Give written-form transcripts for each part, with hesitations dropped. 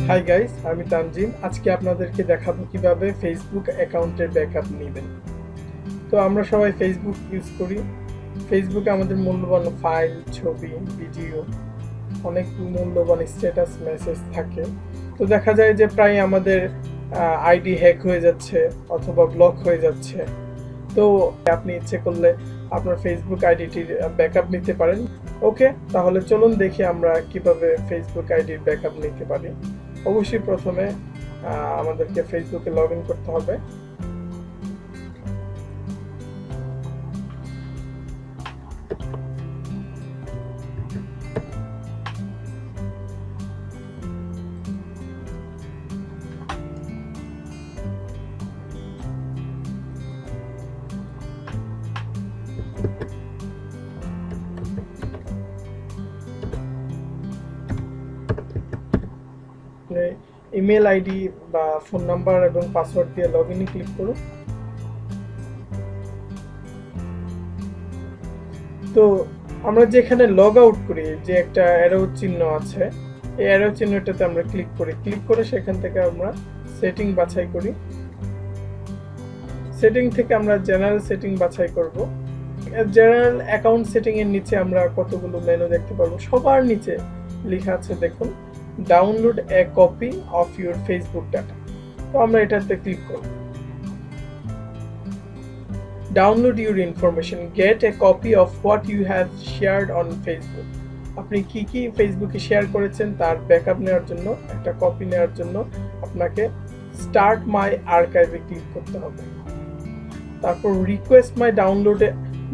Hi guys, আমি তানজিম। আজকে আপনাদেরকে দেখাবো কিভাবে ফেসবুক অ্যাকাউন্টের ব্যাকআপ নেবেন। তো আমরা সবাই ফেসবুক ইউজ করি। ফেসবুকে আমাদের মূল্যবান ফাইল, ছবি, ভিডিও, অনেক মূল্যবান স্ট্যাটাস মেসেজ থাকে। তো দেখা যায় যে প্রায় আমাদের আইডি হ্যাক হয়ে যাচ্ছে অথবা ব্লক হয়ে যাচ্ছে। তো আপনি ইচ্ছে করলে আপনার ফেসবুক আইডিটির ব্যাকআপ নিতে পারেন। ওকে, তাহলে চলুন দেখি আমরা কিভাবে ফেসবুক আইডির ব্যাকআপ নিতে পারি। অবশ্যই প্রথমে আমাদেরকে ফেসবুকে লগ ইন করতে হবে। ইমেল আইডি বা ফোন নাম্বার এবং পাসওয়ার্ড দিয়ে লগ ইনে ক্লিক করুন। তো আমরা যেখানে লগ আউট করি, যে একটা অ্যারো চিহ্ন আছে, এই অ্যারো চিহ্নটাতে আমরা ক্লিক করে সেখান থেকে আমরা সেটিং বাছাই করি। সেটিং থেকে আমরা জেনারেল সেটিং বাছাই করব। জেনারেল অ্যাকাউন্ট সেটিং এর নিচে আমরা কতগুলো মেনু দেখতে পারবো। সবার নিচে লেখা আছে দেখুন, download a copy of your Facebook data. তো আমরা এটাতে ক্লিক করব। Download your information, get a copy of what you have shared on Facebook. আপনি কি কি ফেসবুকে শেয়ার করেছেন তার ব্যাকআপ নেওয়ার জন্য, একটা কপি নেওয়ার জন্য আপনাকে স্টার্ট মাই আর্কাইভে ক্লিক করতে হবে। তারপর রিকোয়েস্ট মাই ডাউনলোড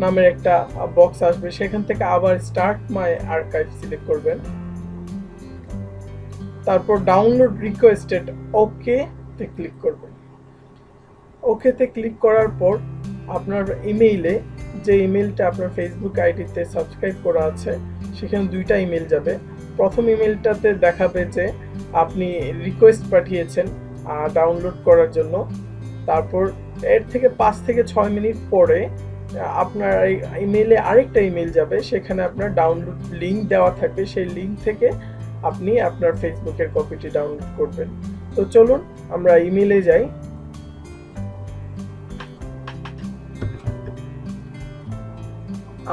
নামের একটা বক্স আসবে, সেখান থেকে আবার স্টার্ট মাই আর্কাইভ সিলেক্ট করবেন। তারপর ডাউনলোড রিকোয়েস্টেড, ওকে তে ক্লিক করবেন। ওকে তে ক্লিক করার পর আপনার ইমেইলে, যে ইমেলটা আপনার ফেসবুক আইডিতে সাবস্ক্রাইব করা আছে, সেখানে দুইটা ইমেল যাবে। প্রথম ইমেলটাতে দেখাবে যে আপনি রিকোয়েস্ট পাঠিয়েছেন ডাউনলোড করার জন্য। তারপর এর থেকে 5 থেকে 6 মিনিট পরে আপনার ইমেইলে আরেকটা ইমেল যাবে, সেখানে আপনার ডাউনলোড লিঙ্ক দেওয়া থাকবে। সেই লিঙ্ক থেকে আপনি আপনার ফেসবুকের কপিটি ডাউনলোড করবেন। তো চলুন আমরা ইমেইলে যাই।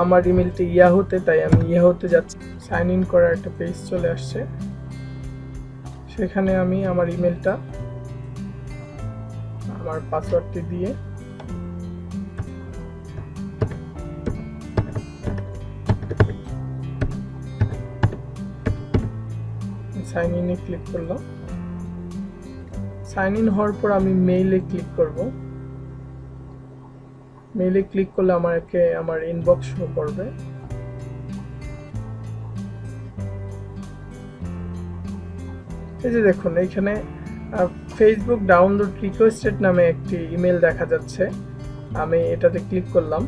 আমার ইমেলটি ইয়াহুতে, তাই আমি ইয়াহুতে যাচ্ছি। সাইন ইন করার একটা পেজ চলে আসছে, সেখানে আমি আমার ইমেলটা, আমার পাসওয়ার্ডটি দিয়ে সাইন ইনে ক্লিক করলাম। সাইন ইন হওয়ার পর আমি মেইলে ক্লিক করব। মেইলে ক্লিক করলে আমাকে আমার ইনবক্স শো করবে। এই যে দেখুন, এইখানে ফেসবুক ডাউনলোড রিকোয়েস্টেড নামে একটি ইমেল দেখা যাচ্ছে। আমি এটাতে ক্লিক করলাম।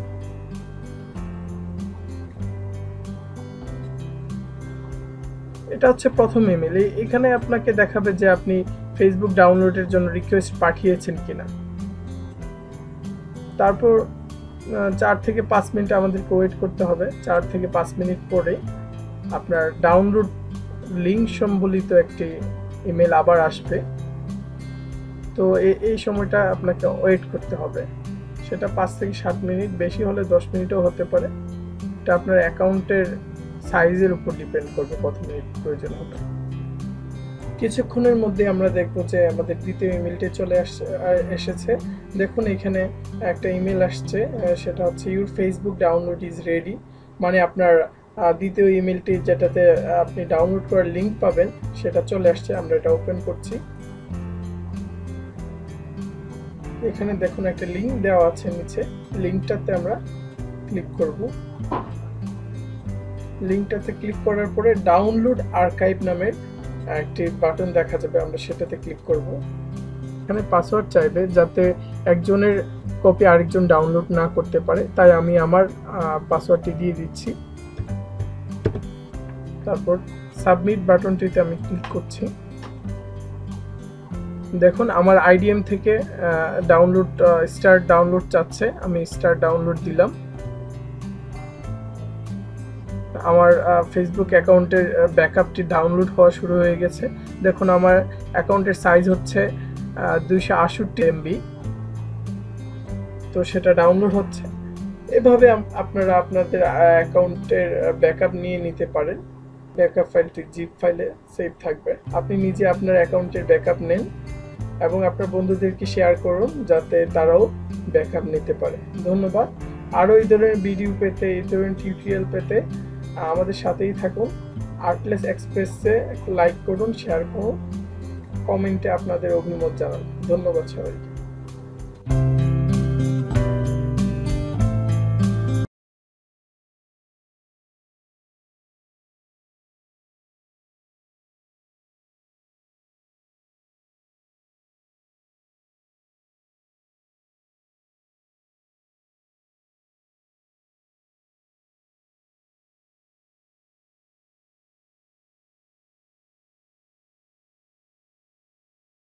এটা হচ্ছে প্রথম ইমেল। এখানে আপনাকে দেখাবে যে আপনি ফেসবুক ডাউনলোডের জন্য রিকোয়েস্ট পাঠিয়েছেন কিনা। তারপর 4 থেকে 5 মিনিট আমাদেরকে ওয়েট করতে হবে। 4 থেকে 5 মিনিট পরে আপনার ডাউনলোড লিঙ্ক সম্বলিত একটি ইমেল আবার আসবে। তো এই সময়টা আপনাকে ওয়েট করতে হবে। সেটা 5 থেকে 7 মিনিট, বেশি হলে 10 মিনিটও হতে পারে। এটা আপনার অ্যাকাউন্টের সাইজের উপর ডিপেন্ড করবে কত মিনিট প্রয়োজন হবে। কিছুক্ষণের মধ্যে আমরা দেখব যে আমাদের দ্বিতীয় ইমেলটি চলে এসেছে। দেখুন, এখানে একটা ইমেল আসছে, সেটা হচ্ছে your Facebook download is ready. মানে আপনার দ্বিতীয় ইমেলটি, যেটাতে আপনি ডাউনলোড করার লিঙ্ক পাবেন, সেটা চলে আসছে। আমরা এটা ওপেন করছি। এখানে দেখুন একটা লিঙ্ক দেওয়া আছে নিচে, লিঙ্কটাতে আমরা ক্লিক করব। লিঙ্কটাতে ক্লিক করার পরে ডাউনলোড আর্কাইভ নামের একটি বাটন দেখা যাবে, আমরা সেটাতে ক্লিক করব। এখানে পাসওয়ার্ড চাইবে, যাতে একজনের কপি আরেকজন ডাউনলোড না করতে পারে, তাই আমি আমার পাসওয়ার্ডটি দিয়ে দিচ্ছি। তারপর সাবমিট বাটনটিতে আমি ক্লিক করছি। দেখুন, আমার আইডিএম থেকে ডাউনলোড স্টার্ট ডাউনলোড চাচ্ছে, আমি স্টার্ট ডাউনলোড দিলাম। আমার ফেসবুক অ্যাকাউন্টের ব্যাকআপটি ডাউনলোড হওয়া শুরু হয়ে গেছে। দেখুন আমার অ্যাকাউন্টের সাইজ হচ্ছে 268 MB, তো সেটা ডাউনলোড হচ্ছে। এভাবে আপনারা আপনাদের অ্যাকাউন্টের ব্যাকআপ নিয়ে নিতে পারেন। ব্যাকআপ ফাইলটি জিপ ফাইলে সেভ থাকবে। আপনি নিজে আপনার অ্যাকাউন্টের ব্যাকআপ নেন এবং আপনার বন্ধুদেরকে শেয়ার করুন যাতে তারাও ব্যাকআপ নিতে পারে। ধন্যবাদ। আরও এই ধরনের ভিডিও পেতে, এই ধরনের টিউটোরিয়াল পেতে আমাদের সাথেই থাকুন। আর্টলেস এক্সপ্রেসে লাইক করুন, শেয়ার করুন, কমেন্টে আপনাদের অভিমত জানান। ধন্যবাদ সবাইকে।